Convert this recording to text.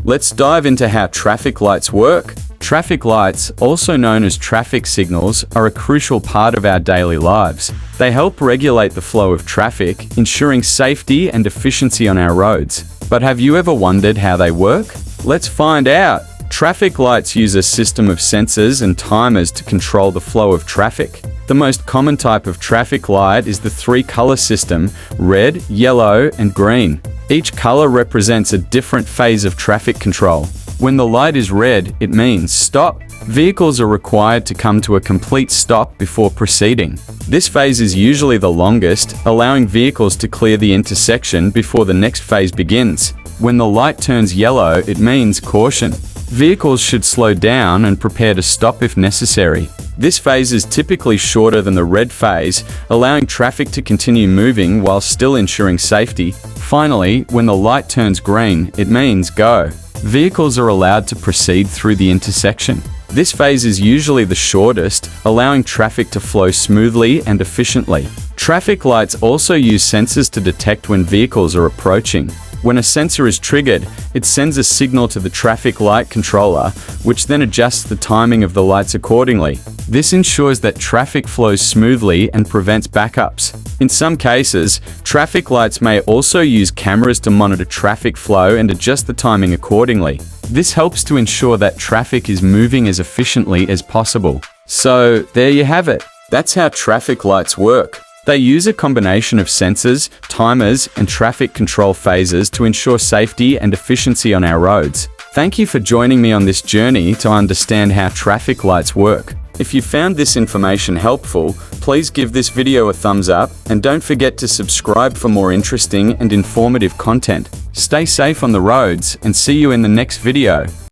Let's dive into how traffic lights work. Traffic lights, also known as traffic signals, are a crucial part of our daily lives. They help regulate the flow of traffic, ensuring safety and efficiency on our roads. But have you ever wondered how they work? Let's find out. Traffic lights use a system of sensors and timers to control the flow of traffic. The most common type of traffic light is the three-color system: red, yellow, and green. Each color represents a different phase of traffic control. When the light is red, it means stop. Vehicles are required to come to a complete stop before proceeding. This phase is usually the longest, allowing vehicles to clear the intersection before the next phase begins. When the light turns yellow, it means caution. Vehicles should slow down and prepare to stop if necessary. This phase is typically shorter than the red phase, allowing traffic to continue moving while still ensuring safety. Finally, when the light turns green, it means go. Vehicles are allowed to proceed through the intersection. This phase is usually the shortest, allowing traffic to flow smoothly and efficiently. Traffic lights also use sensors to detect when vehicles are approaching. When a sensor is triggered, it sends a signal to the traffic light controller, which then adjusts the timing of the lights accordingly. This ensures that traffic flows smoothly and prevents backups. In some cases, traffic lights may also use cameras to monitor traffic flow and adjust the timing accordingly. This helps to ensure that traffic is moving as efficiently as possible. So, there you have it. That's how traffic lights work. They use a combination of sensors, timers, and traffic control phases to ensure safety and efficiency on our roads. Thank you for joining me on this journey to understand how traffic lights work. If you found this information helpful, please give this video a thumbs up and don't forget to subscribe for more interesting and informative content. Stay safe on the roads and see you in the next video.